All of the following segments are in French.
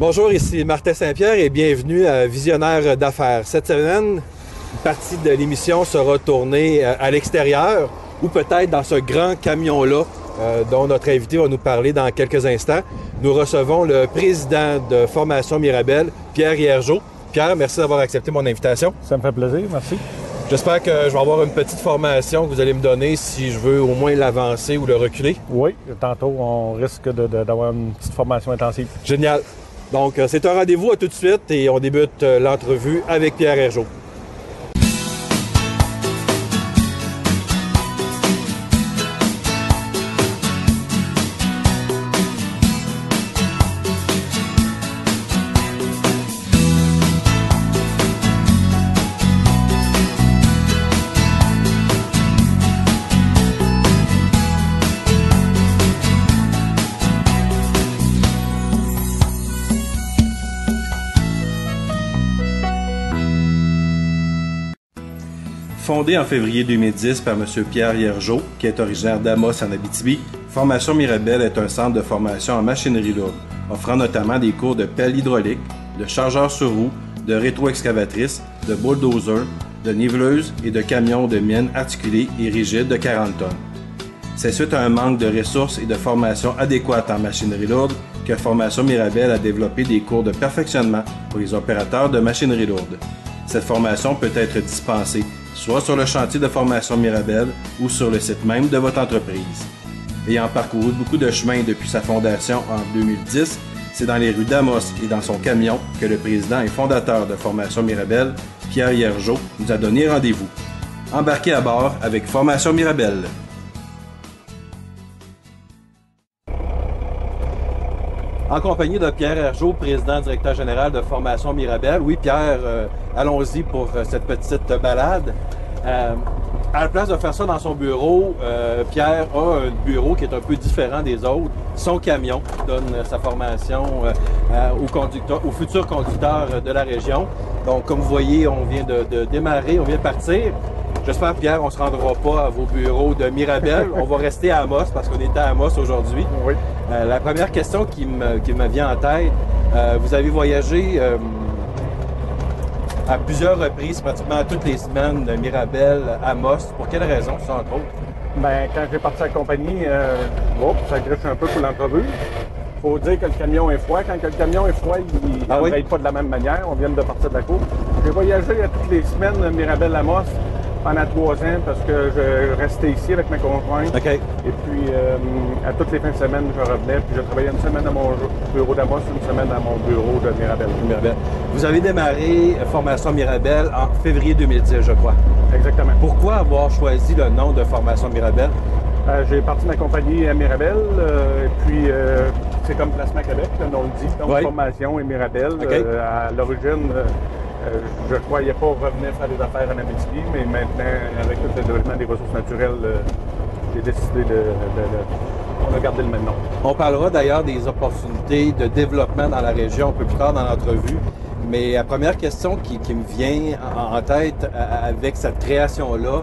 Bonjour, ici Martin Saint-Pierre et bienvenue à Visionnaire d'affaires. Cette semaine, une partie de l'émission sera tournée à l'extérieur ou peut-être dans ce grand camion-là dont notre invité va nous parler dans quelques instants. Nous recevons le président de Formation Mirabel, Pierre Hiergeau. Pierre, merci d'avoir accepté mon invitation. Ça me fait plaisir, merci. J'espère que je vais avoir une petite formation que vous allez me donner si je veux au moins l'avancer ou le reculer. Oui, tantôt, on risque d'avoir une petite formation intensive. Génial. Donc, c'est un rendez-vous à tout de suite et on débute l'entrevue avec Pierre Hiergeau. Fondée en février 2010 par M. Pierre Hiergeau, qui est originaire d'Amos en Abitibi, Formation Mirabel est un centre de formation en machinerie lourde, offrant notamment des cours de pelle hydraulique, de chargeur sur roue, de rétro-excavatrice, de bulldozer, de niveleuse et de camions de mine articulés et rigides de 40 tonnes. C'est suite à un manque de ressources et de formation adéquate en machinerie lourde que Formation Mirabel a développé des cours de perfectionnement pour les opérateurs de machinerie lourde. Cette formation peut être dispensée soit sur le chantier de Formation Mirabel ou sur le site même de votre entreprise. Ayant parcouru beaucoup de chemin depuis sa fondation en 2010, c'est dans les rues d'Amos et dans son camion que le président et fondateur de Formation Mirabel, Pierre Hiergeau, nous a donné rendez-vous. Embarquez à bord avec Formation Mirabel. En compagnie de Pierre Hiergeau, président directeur général de Formation Mirabel. Oui, Pierre, allons-y pour cette petite balade. À la place de faire ça dans son bureau, Pierre a un bureau qui est un peu différent des autres. Son camion donne sa formation aux futurs conducteurs de la région. Donc, comme vous voyez, on vient de démarrer, on vient de partir. J'espère, Pierre, on ne se rendra pas à vos bureaux de Mirabel. On va rester à Amos parce qu'on est à Amos aujourd'hui. Oui. La première question qui me vient en tête, vous avez voyagé à plusieurs reprises, pratiquement toutes les semaines, de Mirabel à Amos. Pour quelle raison, ça, entre autres? Bien, quand j'ai parti à la compagnie, ça griche un peu pour l'entrevue. Il faut dire que le camion est froid. Quand le camion est froid, il ne travaille pas de la même manière. On vient de partir de la cour. J'ai voyagé à toutes les semaines de Mirabel à Amos pendant 3 ans parce que je restais ici avec ma conjointe. Okay. Et puis, à toutes les fins de semaine, je revenais. Puis, je travaillais une semaine à mon bureau d'Amos, une semaine à mon bureau de Mirabel. Vous avez démarré Formation Mirabel en février 2010, je crois. Exactement. Pourquoi avoir choisi le nom de Formation Mirabel? J'ai parti ma compagnie à Mirabel, et puis c'est comme Placement Québec, le nom le dit. Donc, Formation et Mirabel. Okay. À l'origine, je ne croyais pas revenir faire des affaires en Abitibi, mais maintenant, avec tout le développement des ressources naturelles, j'ai décidé on a gardé le même nom. On parlera d'ailleurs des opportunités de développement dans la région un peu plus tard dans l'entrevue. Mais la première question qui me vient en tête avec cette création-là,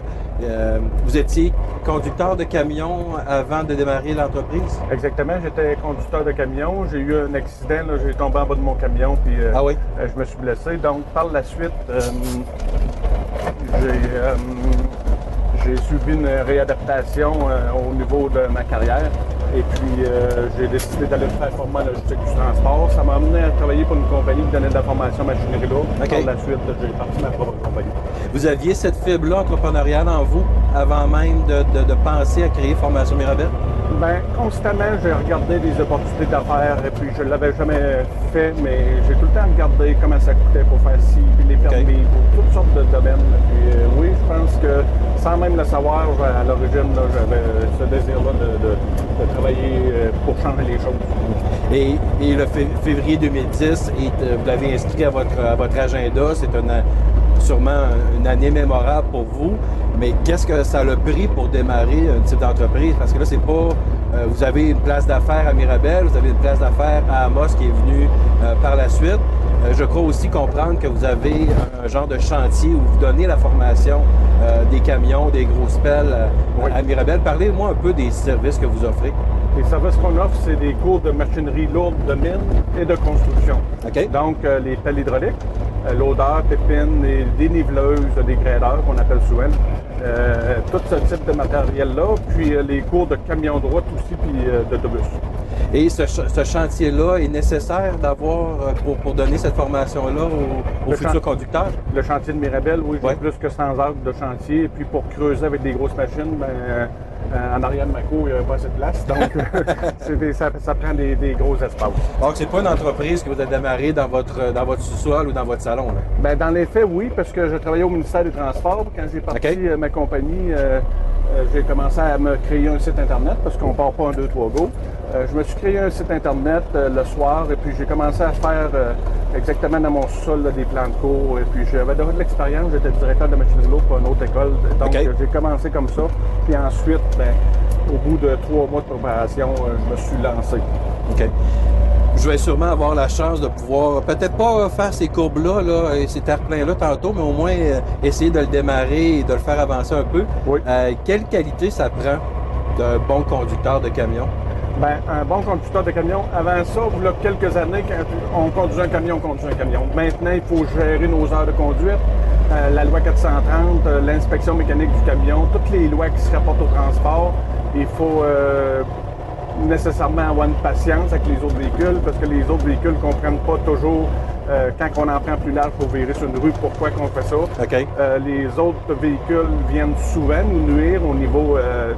vous étiez conducteur de camion avant de démarrer l'entreprise? Exactement, j'étais conducteur de camion. J'ai eu un accident, j'ai tombé en bas de mon camion, puis je me suis blessé. Donc, par la suite, j'ai suivi une réadaptation au niveau de ma carrière. Et puis, j'ai décidé d'aller me faire former en logistique du transport. Ça m'a amené à travailler pour une compagnie qui donnait de la formation machinerie lourde. Okay. Par la suite, j'ai parti ma propre compagnie. Vous aviez cette fibre-là entrepreneuriale en vous avant même de penser à créer Formation Mirabel? Bien, constamment, j'ai regardé des opportunités d'affaires et puis je ne l'avais jamais fait, mais j'ai tout le temps regardé comment ça coûtait pour faire ci, puis les permis, pour toutes sortes de domaines. Puis oui, je pense que sans même le savoir, à l'origine, j'avais ce désir-là de travailler pour changer les choses. Et le février 2010, vous l'avez inscrit à votre agenda, c'est sûrement une année mémorable pour vous, mais qu'est-ce que ça a pris pour démarrer un type d'entreprise? Parce que là, c'est pas... vous avez une place d'affaires à Mirabel, vous avez une place d'affaires à Amos qui est venue par la suite. Je crois aussi comprendre que vous avez un genre de chantier où vous donnez la formation des camions, des grosses pelles à Mirabel. Parlez-moi un peu des services que vous offrez. Les services qu'on offre, c'est des cours de machinerie lourde de mine et de construction. OK. Donc, les pelles hydrauliques, loaders, pépines, des déniveleuses, des gradeurs qu'on appelle souvent. Tout ce type de matériel-là, puis les cours de camion de route aussi, puis d'autobus. Et ce chantier-là est nécessaire d'avoir pour donner cette formation-là aux futurs conducteurs? Le chantier de Mirabel, oui, j'ai plus que 100 heures de chantier. Et puis pour creuser avec des grosses machines, en arrière de ma cour, il n'y a pas assez de place. Donc, ça prend des gros espaces. Donc, c'est pas une entreprise que vous avez démarré dans votre sous-sol ou dans votre salon? Là. Bien, dans les faits, oui, parce que je travaillais au ministère des Transports. Quand j'ai parti ma compagnie, j'ai commencé à me créer un site Internet parce qu'on ne part pas en 2, 3 go. Je me suis créé un site Internet le soir et puis j'ai commencé à faire exactement dans mon sol des plans de cours. Et puis j'avais de l'expérience, j'étais directeur de machinerie lourde pour une autre école. Donc j'ai commencé comme ça. Puis ensuite, au bout de 3 mois de préparation, je me suis lancé. OK. Je vais sûrement avoir la chance de pouvoir, peut-être pas faire ces courbes-là là, et ces terre-pleins-là tantôt, mais au moins essayer de le démarrer et de le faire avancer un peu. Oui. Quelle qualité ça prend d'un bon conducteur de camion? Bien, un bon conducteur de camion, avant ça, il y a quelques années, quand on conduisait un camion, on conduisait un camion. Maintenant, il faut gérer nos heures de conduite, la loi 430, l'inspection mécanique du camion, toutes les lois qui se rapportent au transport. Il faut nécessairement avoir une patience avec les autres véhicules parce que les autres véhicules ne comprennent pas toujours quand on en prend plus large pour virer sur une rue, pourquoi qu'on fait ça. Okay. Les autres véhicules viennent souvent nous nuire au niveau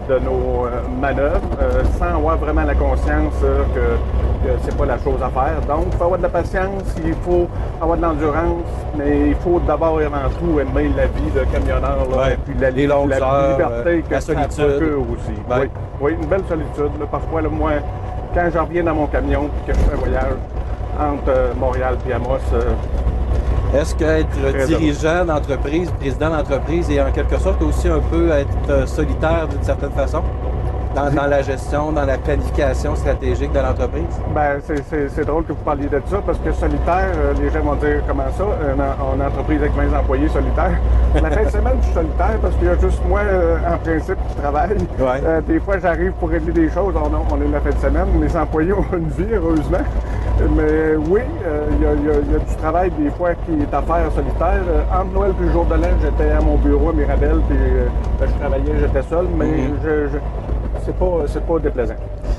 de nos manœuvres sans avoir vraiment la conscience que c'est pas la chose à faire. Donc, il faut avoir de la patience, il faut avoir de l'endurance, mais il faut d'abord et avant tout aimer la vie de camionneur, là, et puis les longues heures, liberté que la ça solitude procure aussi. Ouais. Oui, une belle solitude. Là. Parfois, là, moi, quand je reviens dans mon camion et que je fais un voyage entre Montréal et Amos, est-ce qu'être dirigeant d'entreprise, président d'entreprise, est en quelque sorte aussi un peu être solitaire d'une certaine façon? Dans la gestion, dans la planification stratégique de l'entreprise? Bien, c'est drôle que vous parliez de ça parce que solitaire, les gens vont dire comment ça, une entreprise avec 20 employés solitaire. La fin de semaine, je suis solitaire parce qu'il y a juste moi, en principe, qui travaille. Ouais. Des fois, j'arrive pour régler des choses. On est la fin de semaine. Mes employés ont une vie, heureusement. Mais oui, il y a du travail des fois qui est à faire solitaire. Entre Noël et le jour de l'an, j'étais à mon bureau à Mirabel, puis je travaillais, j'étais seul, mais c'est pas déplaisant.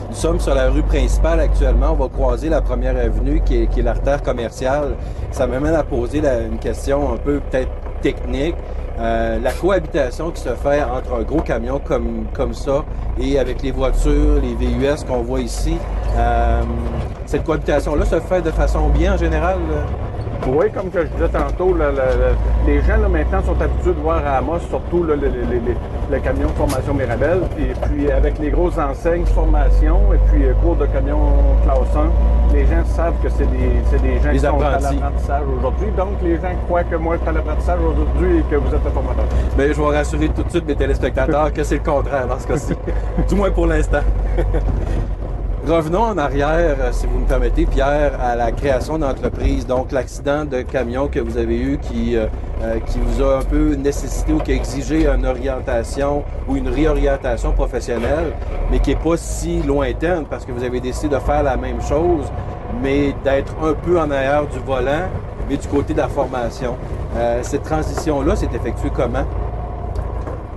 Nous sommes sur la rue principale actuellement. On va croiser la première avenue qui est l'artère commerciale. Ça m'amène à poser une question un peu peut-être technique. La cohabitation qui se fait entre un gros camion comme ça et avec les voitures, les VUS qu'on voit ici, cette cohabitation-là se fait de façon bien en général? Oui, comme que je disais tantôt, les gens là, maintenant sont habitués de voir à Amos surtout là, le camion Formation Mirabel, et puis avec les grosses enseignes formation et puis cours de camion classe 1, les gens savent que c'est des gens qui sont à l'apprentissage aujourd'hui. Donc les gens croient que moi je suis à l'apprentissage aujourd'hui et que vous êtes le formateur. Bien, je vais rassurer tout de suite mes téléspectateurs que c'est le contraire dans ce cas-ci, du moins pour l'instant. Revenons en arrière, si vous me permettez, Pierre, à la création d'entreprise. Donc, l'accident de camion que vous avez eu qui vous a un peu nécessité ou qui a exigé une orientation ou une réorientation professionnelle, mais qui n'est pas si lointaine parce que vous avez décidé de faire la même chose, mais d'être un peu en arrière du volant, mais du côté de la formation. Cette transition-là s'est effectuée comment?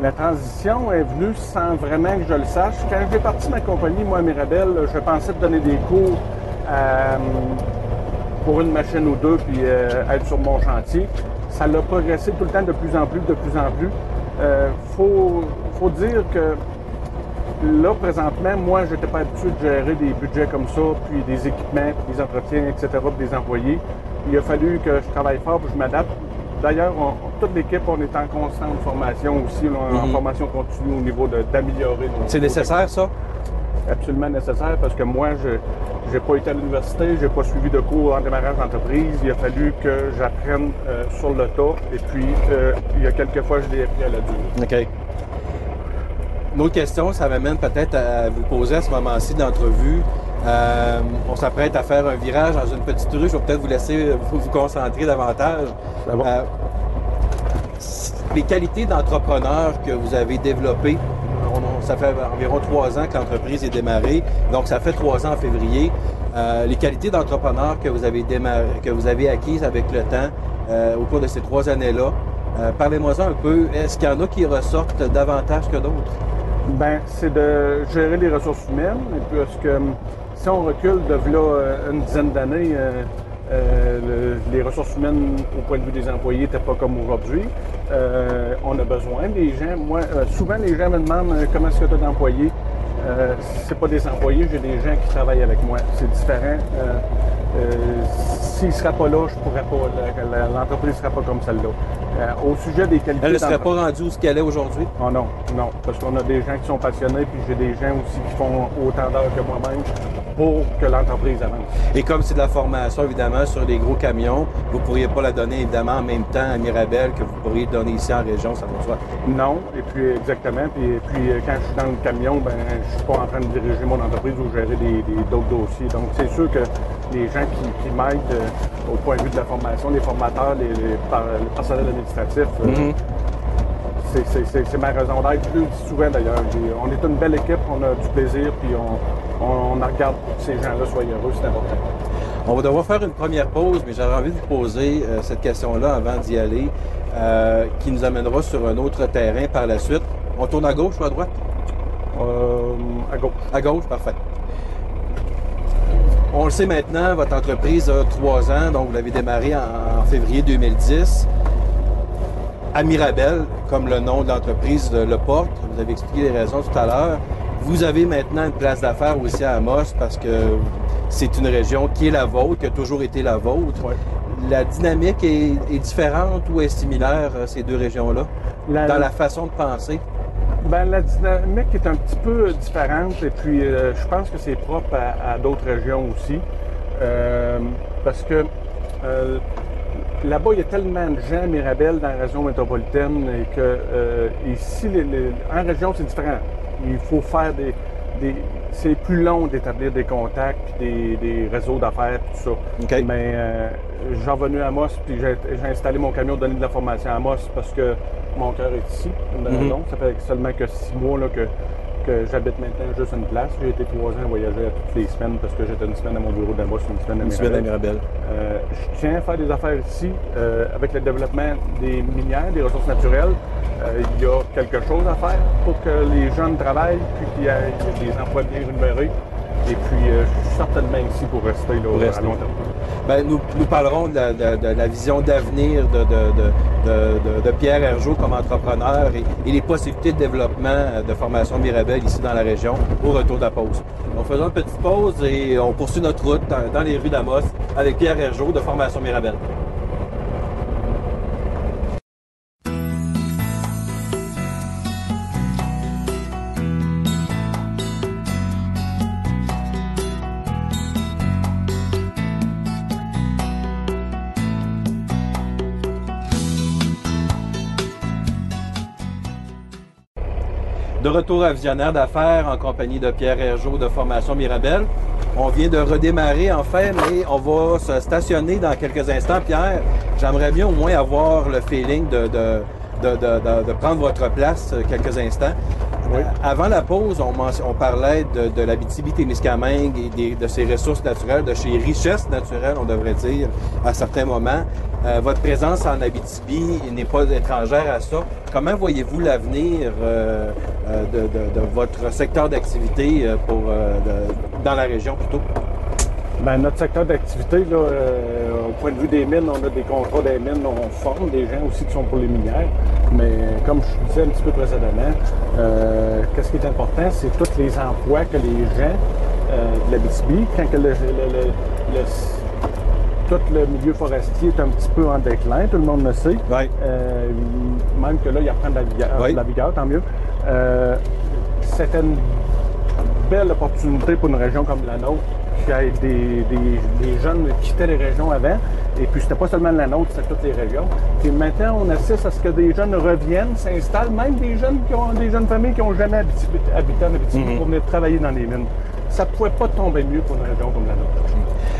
La transition est venue sans vraiment que je le sache. Quand j'ai parti ma compagnie, moi, à Mirabel, je pensais donner des cours pour une machine ou deux, puis être sur mon chantier. Ça l'a progressé tout le temps de plus en plus. Faut dire que là, présentement, moi, je n'étais pas habitué de gérer des budgets comme ça, puis des équipements, puis des entretiens, etc., puis des employés. Il a fallu que je travaille fort, puis je m'adapte. D'ailleurs, toute l'équipe, on est en constante formation aussi, en formation continue au niveau d'améliorer nos... C'est nécessaire, ça? Absolument nécessaire, parce que moi, je n'ai pas été à l'université, je n'ai pas suivi de cours en démarrage d'entreprise. Il a fallu que j'apprenne sur le tas, et puis il y a quelques fois, je l'ai appris à la dure. OK. Une autre question, ça m'amène peut-être à vous poser à ce moment-ci d'entrevue. On s'apprête à faire un virage dans une petite rue. Je vais peut-être vous laisser vous concentrer davantage. Bon. Les qualités d'entrepreneur que vous avez développées, ça fait environ 3 ans que l'entreprise est démarrée, donc ça fait 3 ans en février. Les qualités d'entrepreneur que vous avez acquises avec le temps au cours de ces 3 années-là, parlez-moi un peu. Est-ce qu'il y en a qui ressortent davantage que d'autres? Ben, c'est de gérer les ressources humaines. Et puis, parce que si on recule de là une dizaine d'années, les ressources humaines au point de vue des employés n'étaient pas comme aujourd'hui. On a besoin des gens. Moi, souvent, les gens me demandent comment est-ce que tu as d'employés. C'est pas des employés, j'ai des gens qui travaillent avec moi. C'est différent. S'il ne sera pas là, je pourrais pas. L'entreprise ne sera pas comme celle-là. Au sujet des qualités. Elle ne serait pas rendue où ce qu'elle est aujourd'hui? Oh non, non. Parce qu'on a des gens qui sont passionnés, puis j'ai des gens aussi qui font autant d'heures que moi-même pour que l'entreprise avance. Et comme c'est de la formation, évidemment, sur les gros camions, vous ne pourriez pas la donner, évidemment, en même temps à Mirabel que vous pourriez donner ici en région, ça va de soi. Non, et puis exactement. Puis quand je suis dans le camion, ben je suis pas en train de diriger mon entreprise ou gérer d'autres dossiers. Donc, c'est sûr que les gens qui m'aident au point de vue de la formation, les formateurs, le personnel administratif, c'est ma raison d'être. Je le dis souvent d'ailleurs. On est une belle équipe, on a du plaisir, puis on regarde que ces gens-là soient heureux, c'est important. On va devoir faire une première pause, mais j'aurais envie de vous poser cette question-là avant d'y aller, qui nous amènera sur un autre terrain par la suite. On tourne à gauche ou à droite? À gauche. À gauche, parfait. On le sait maintenant, votre entreprise a 3 ans, donc vous l'avez démarré en février 2010. À Mirabel, comme le nom de l'entreprise le porte, vous avez expliqué les raisons tout à l'heure. Vous avez maintenant une place d'affaires aussi à Amos parce que c'est une région qui est la vôtre, qui a toujours été la vôtre. Ouais. La dynamique est différente ou est similaire, ces deux régions-là, dans la façon de penser? Ben, la dynamique est un petit peu différente et puis je pense que c'est propre à d'autres régions aussi. Parce que là-bas, il y a tellement de gens à Mirabel dans la région métropolitaine et que ici, en région, c'est différent. Il faut faire c'est plus long d'établir des contacts puis des réseaux d'affaires tout ça. Okay. Mais j'ai revenu à Amos puis j'ai installé mon camion donner de la formation à Amos parce que mon cœur est ici. Donc, ça fait seulement que 6 mois là, que j'habite maintenant juste une place. J'ai été 3 ans à voyager toutes les semaines parce que j'étais une semaine à mon bureau d'Amos, une semaine à Mirabel. Je tiens à faire des affaires ici avec le développement des minières, des ressources naturelles. Il y a quelque chose à faire pour que les jeunes travaillent puis qu'il y ait des emplois bien rémunérés. Et puis, je suis certainement ici pour rester là, à long terme. Bien, nous parlerons de la vision d'avenir de Pierre Hergeau comme entrepreneur et les possibilités de développement de formation Mirabel ici dans la région au retour de la pause. Donc, faisons une petite pause et on poursuit notre route dans les rues d'Amos avec Pierre Hergeau de Formation Mirabel. De retour à Visionnaire d'affaires en compagnie de Pierre Hergeau de Formation Mirabel. On vient de redémarrer en fait, mais on va se stationner dans quelques instants. Pierre, j'aimerais bien au moins avoir le feeling de prendre votre place quelques instants. Oui. Avant la pause, on parlait de l'Abitibi-Témiscamingue et de ses ressources naturelles, de ses richesses naturelles, on devrait dire, à certains moments. Votre présence en Abitibi n'est pas étrangère à ça. Comment voyez-vous l'avenir de votre secteur d'activité dans la région plutôt? Bien, notre secteur d'activité, là, au point de vue des mines, on a des contrats des mines, on forme des gens aussi qui sont pour les minières. Mais comme je disais un petit peu précédemment, qu'est-ce qui est important, c'est tous les emplois que les gens de l'Abitibi, quand que tout le milieu forestier est un petit peu en déclin, tout le monde le sait. Oui. Même que là, il reprend de la vigueur, tant mieux. C'était une belle opportunité pour une région comme la nôtre, qu'il y ait des jeunes qui quittaient les régions avant. Et puis, c'était pas seulement la nôtre, c'était toutes les régions. Puis maintenant, on assiste à ce que des jeunes reviennent, s'installent, même des jeunes familles qui n'ont jamais habité en Abitibi pour venir travailler dans les mines. Ça ne pouvait pas tomber mieux pour une région comme la nôtre.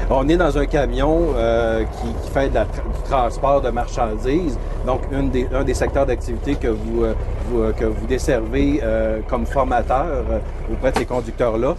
On est dans un camion qui fait du transport de marchandises, donc un des secteurs d'activité que vous desservez comme formateur auprès de ces conducteurs-là.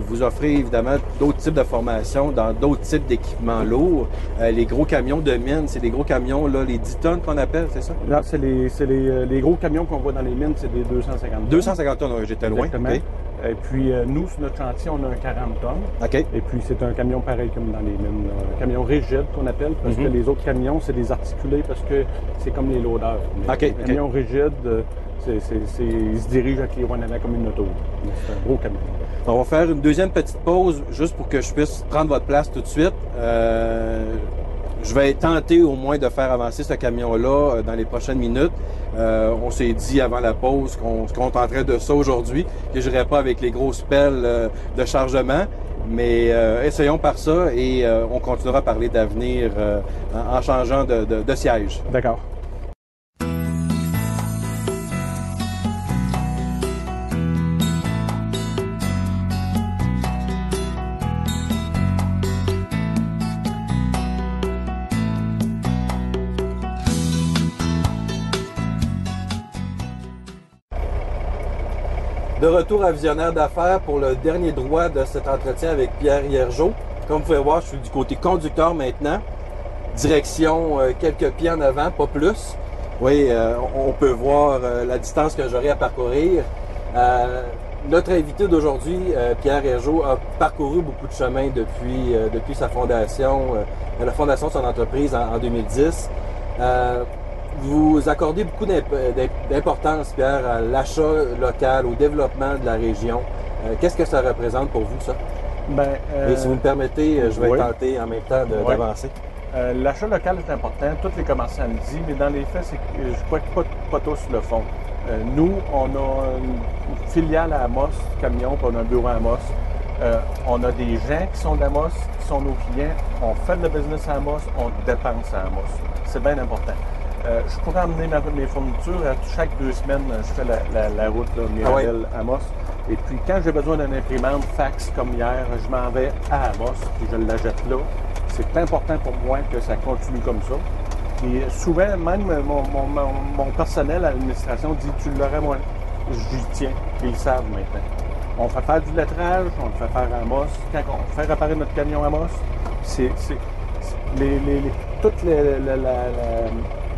Vous offrez évidemment d'autres types de formations dans d'autres types d'équipements lourds. Les gros camions de mine, c'est des gros camions, là, les 10 tonnes qu'on appelle, c'est ça? Là, c'est les gros camions qu'on voit dans les mines, c'est des 250 tonnes. 250 tonnes, j'étais loin. Exactement. Okay. Et puis, nous, sur notre chantier, on a un 40 tonnes. OK. Et puis, c'est un camion pareil comme dans les mines. Un camion rigide qu'on appelle, parce que les autres camions, c'est des articulés, parce que c'est comme les loaders. OK. Un camion rigide, il se dirige avec les roues en avant comme une auto. C'est un gros camion. On va faire une deuxième petite pause, juste pour que je puisse prendre votre place tout de suite. Je vais tenter au moins de faire avancer ce camion-là dans les prochaines minutes. On s'est dit avant la pause qu'on se contenterait de ça aujourd'hui, que je n'irais pas avec les grosses pelles de chargement. Mais essayons par ça et on continuera à parler d'avenir en changeant de siège. D'accord. De retour à Visionnaire d'affaires pour le dernier droit de cet entretien avec Pierre Hiergeau. Comme vous pouvez voir, je suis du côté conducteur maintenant. Direction quelques pieds en avant, pas plus. Oui, on peut voir la distance que j'aurai à parcourir. Notre invité d'aujourd'hui, Pierre Hiergeau, a parcouru beaucoup de chemin depuis sa fondation, la fondation de son entreprise en 2010. Vous accordez beaucoup d'importance, Pierre, à l'achat local, au développement de la région. Qu'est-ce que ça représente pour vous, ça? Et si vous me permettez, je vais tenter en même temps d'avancer. L'achat local est important, tous les commerçants le disent, mais dans les faits, je crois que pas tous le font. Nous, on a une filiale à Amos, camion, puis on a un bureau à Amos. On a des gens qui sont d'Amos, qui sont nos clients. On fait de business à Amos, on dépense à Amos. C'est bien important. Je pourrais emmener mes fournitures. Chaque 2 semaines, je fais la route Mirabel-Amos. Et puis, quand j'ai besoin d'une imprimante fax comme hier, je m'en vais à Amos et je la jette là. C'est important pour moi que ça continue comme ça. Et souvent, même mon personnel à l'administration dit « Tu l'aurais moins. » J'y tiens. Et ils savent maintenant. On fait faire du lettrage, on le fait faire à Amos. Quand on fait réparer notre camion à Amos,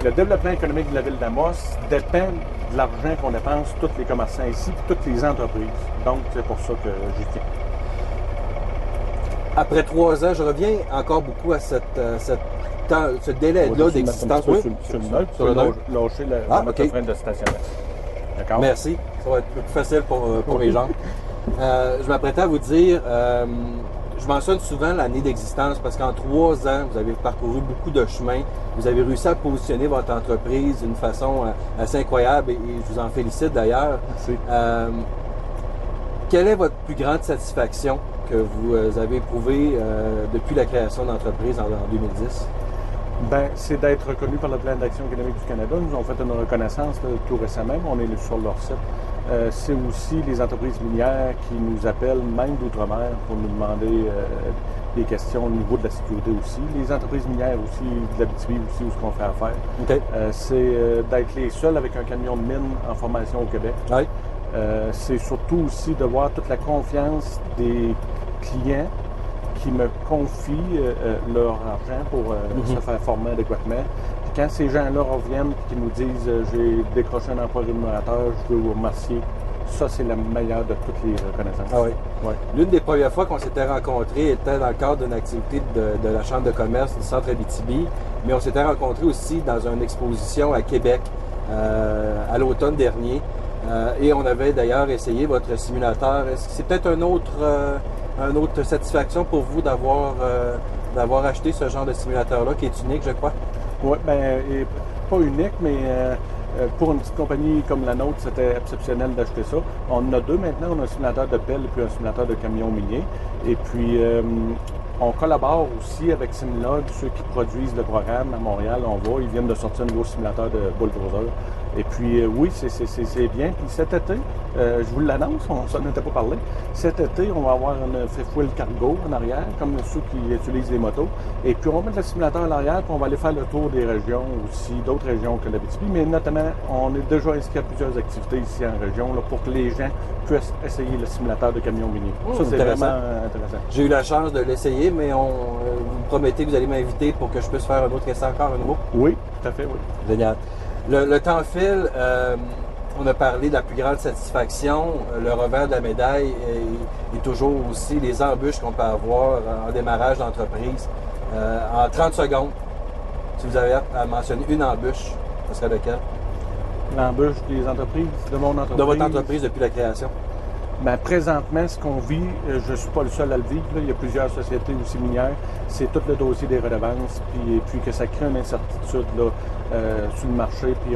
le développement économique de la ville d'Amos dépend de l'argent qu'on dépense, tous les commerçants ici, et toutes les entreprises. Donc, c'est pour ça que j'y tiens. Après 3 ans, je reviens encore beaucoup à ce délai-là d'existence. Sur le neutre, lâcher le frein de stationnement. D'accord? Merci. Ça va être plus facile pour les gens. Je m'apprêtais à vous dire, je mentionne souvent l'année d'existence parce qu'en 3 ans, vous avez parcouru beaucoup de chemins. Vous avez réussi à positionner votre entreprise d'une façon assez incroyable et je vous en félicite d'ailleurs. Merci. Quelle est votre plus grande satisfaction que vous avez éprouvée depuis la création d'entreprise en 2010? C'est d'être reconnu par le Plan d'action économique du Canada. Nous avons fait une reconnaissance tout récemment. On est sur leur site. C'est aussi les entreprises minières qui nous appellent, même d'outre-mer, pour nous demander des questions au niveau de la sécurité aussi. Les entreprises minières aussi, de l'Abitibi aussi, où ce qu'on fait affaire. Okay. C'est d'être les seuls avec un camion de mine en formation au Québec. Oui. C'est surtout aussi de voir toute la confiance des clients qui me confient leur argent pour se faire former adéquatement. Puis quand ces gens-là reviennent et qui nous disent j'ai décroché un emploi rémunérateur, je veux vous remercier, ça c'est la meilleure de toutes les reconnaissances. Ah oui. Ouais. L'une des premières fois qu'on s'était rencontrés était dans le cadre d'une activité de la Chambre de commerce du Centre Abitibi, mais on s'était rencontrés aussi dans une exposition à Québec à l'automne dernier. Et on avait d'ailleurs essayé votre simulateur. Est-ce que c'est peut-être une autre satisfaction pour vous d'avoir acheté ce genre de simulateur-là qui est unique, je crois? Oui, pas unique, mais pour une petite compagnie comme la nôtre, c'était exceptionnel d'acheter ça. On en a 2 maintenant. On a un simulateur de pelle et puis un simulateur de camion minier. Et puis, on collabore aussi avec Simlog, ceux qui produisent le programme à Montréal. Ils viennent de sortir un nouveau simulateur de bulldozer. Et puis, oui, c'est bien. Puis cet été, je vous l'annonce, on s'en était pas parlé. Cet été, on va avoir une fifth wheel cargo en arrière, comme ceux qui utilisent les motos. Et puis, on va mettre le simulateur en arrière, puis on va aller faire le tour des régions aussi, d'autres régions que l'Abitibi. Mais notamment, on est déjà inscrit à plusieurs activités ici en région là, pour que les gens puissent essayer le simulateur de camion mini. Ça, c'est vraiment intéressant. J'ai eu la chance de l'essayer, mais vous me promettez que vous allez m'inviter pour que je puisse faire un autre essai encore à nouveau? Oui, tout à fait, oui. Génial. Le temps file. On a parlé de la plus grande satisfaction. Le revers de la médaille est toujours aussi les embûches qu'on peut avoir en démarrage d'entreprise. En 30 secondes, si vous avez à mentionner une embûche, ce serait laquelle? L'embûche des entreprises, de mon entreprise. De votre entreprise depuis la création? Bien, présentement, ce qu'on vit, je ne suis pas le seul à le vivre. Là. Il y a plusieurs sociétés aussi minières. C'est tout le dossier des redevances, puis que ça crée une incertitude là, sur le marché. Puis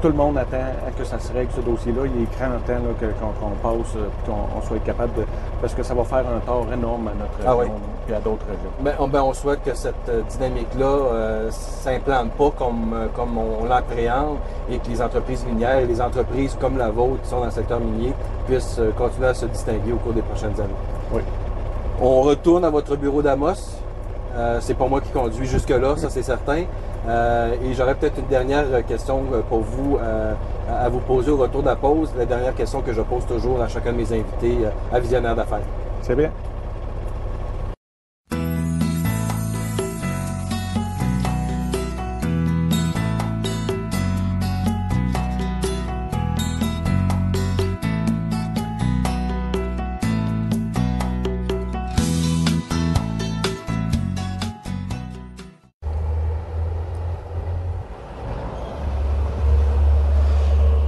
tout le monde attend que ça se règle, ce dossier-là. Il est grand temps qu'on passe et qu'on soit capable de... Parce que ça va faire un tort énorme à notre région et à d'autres régions. Ben, on souhaite que cette dynamique-là s'implante pas comme on l'appréhende et que les entreprises minières et les entreprises comme la vôtre qui sont dans le secteur minier puissent continuer à se distinguer au cours des prochaines années. Oui. On retourne à votre bureau d'Amos. C'est pas moi qui conduis jusque-là, ça c'est certain. Et j'aurais peut-être une dernière question pour vous à vous poser au retour de la pause. La dernière question que je pose toujours à chacun de mes invités à Visionnaire d'affaires. C'est bien.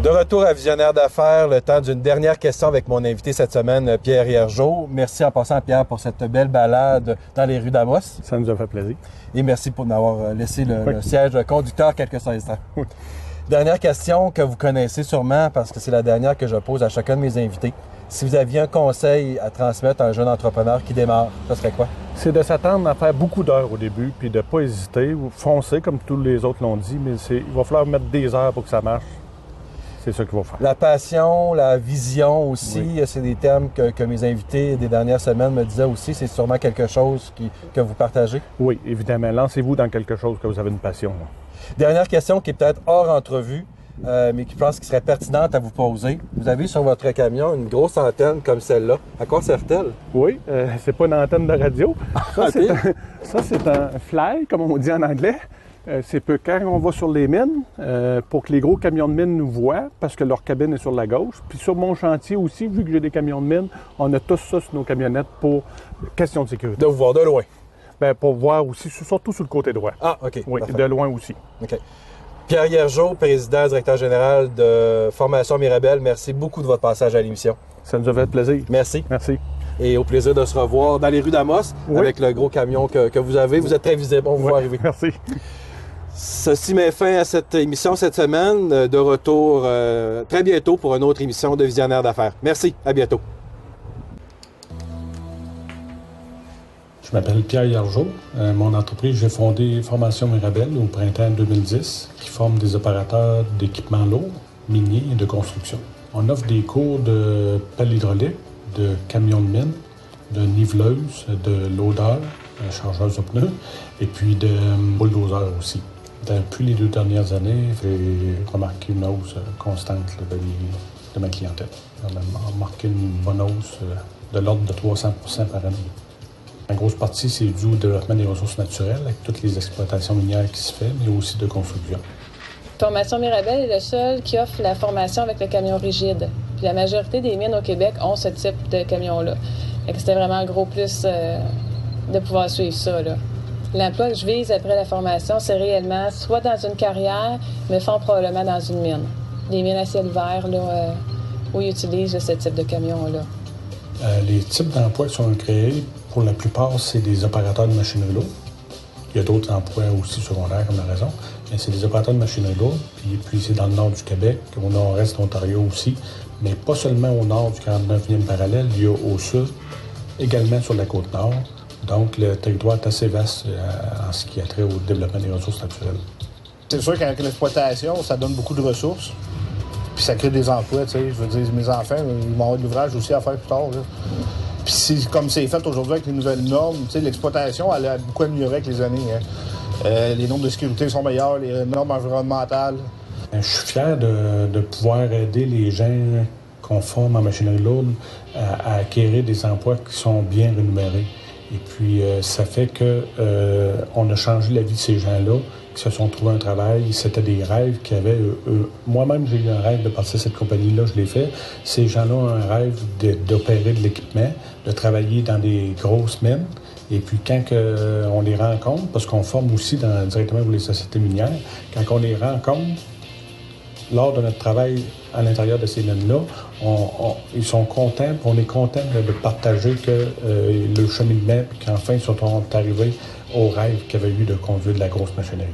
De retour à Visionnaire d'affaires, le temps d'une dernière question avec mon invité cette semaine, Pierre Hiergeau. Merci en passant, Pierre, pour cette belle balade dans les rues d'Amos. Ça nous a fait plaisir. Et merci pour m'avoir laissé le siège conducteur quelques instants. Dernière question que vous connaissez sûrement, parce que c'est la dernière que je pose à chacun de mes invités. Si vous aviez un conseil à transmettre à un jeune entrepreneur qui démarre, ce serait quoi? C'est de s'attendre à faire beaucoup d'heures au début, puis de ne pas hésiter, ou foncer comme tous les autres l'ont dit, mais il va falloir mettre des heures pour que ça marche. C'est ça qu'il va faire. La passion, la vision aussi, c'est des termes que mes invités des dernières semaines me disaient aussi. C'est sûrement quelque chose que vous partagez? Oui, évidemment. Lancez-vous dans quelque chose que vous avez une passion. Là. Dernière question qui est peut-être hors entrevue, mais qui pense qu'il serait pertinente à vous poser. Vous avez sur votre camion une grosse antenne comme celle-là. À quoi sert-elle? Oui, c'est pas une antenne de radio. Ça, c'est un fly, comme on dit en anglais. C'est que quand on va sur les mines, pour que les gros camions de mine nous voient, parce que leur cabine est sur la gauche. Puis sur mon chantier aussi, vu que j'ai des camions de mine, on a tous ça sur nos camionnettes pour question de sécurité. De vous voir de loin? Bien, pour voir aussi, surtout sur le côté droit. Ah, OK. Oui, parfait. de loin aussi. OK. Pierre Hiergeau, président, directeur général de Formation Mirabel, merci beaucoup de votre passage à l'émission. Ça nous a fait plaisir. Merci. Merci. Et au plaisir de se revoir dans les rues d'Amos avec le gros camion que vous avez. Vous êtes très visible, on vous voit arriver. Merci. Ceci met fin à cette émission cette semaine. De retour très bientôt pour une autre émission de Visionnaire d'affaires. Merci, à bientôt. Je m'appelle Pierre Hiergeau. Mon entreprise, j'ai fondé Formation Mirabel au printemps 2010, qui forme des opérateurs d'équipements lourds, miniers et de construction. On offre des cours de pelle hydraulique, de camions de mine, de niveleuses, de loaders, chargeuses de pneus, et puis de bulldozers aussi. Depuis les 2 dernières années, j'ai remarqué une hausse constante de ma clientèle. On a remarqué une bonne hausse de l'ordre de 300% par année. En grosse partie, c'est dû au développement des ressources naturelles, avec toutes les exploitations minières qui se font, mais aussi de construction. Formation Mirabel est le seul qui offre la formation avec le camion rigide. Puis la majorité des mines au Québec ont ce type de camion-là. C'était vraiment un gros plus de pouvoir suivre ça, là. L'emploi que je vise après la formation, c'est réellement soit dans une carrière, mais fort probablement dans une mine. Les mines à ciel ouvert, là, où ils utilisent ce type de camion-là. Les types d'emplois qui sont créés, pour la plupart, c'est des opérateurs de machinerie lourde. Il y a d'autres emplois aussi secondaires, comme la raison, mais c'est des opérateurs de machinerie lourde. Puis c'est dans le nord du Québec, au nord-est de l'Ontario aussi, mais pas seulement au nord du 49e parallèle, il y a au sud, également sur la côte nord. Donc, le territoire est assez vaste en ce qui a trait au développement des ressources naturelles. C'est sûr qu'avec l'exploitation, ça donne beaucoup de ressources. Puis ça crée des emplois, tu sais. Je veux dire, mes enfants, ils vont avoir de l'ouvrage aussi à faire plus tard, là. Puis comme c'est fait aujourd'hui avec les nouvelles normes, tu sais, l'exploitation, elle a beaucoup amélioré avec les années. Hein. Les normes de sécurité sont meilleures, les normes environnementales. Je suis fier de pouvoir aider les gens qu'on forme en machinerie lourde à acquérir des emplois qui sont bien rémunérés. Et puis, ça fait qu'on a changé la vie de ces gens-là, qui se sont trouvés un travail. C'était des rêves qu'ils avaient. Moi-même, j'ai eu un rêve de partir cette compagnie-là, je l'ai fait. Ces gens-là ont un rêve d'opérer de l'équipement, de travailler dans des grosses mines. Et puis, quand on les rencontre, parce qu'on forme aussi directement pour les sociétés minières, quand on les rencontre, lors de notre travail à l'intérieur de ces mines-là, ils sont contents, puis on est content de partager que le cheminement, puis qu'enfin, ils sont arrivés au rêve qu'ils avaient eu de conduire de la grosse machinerie.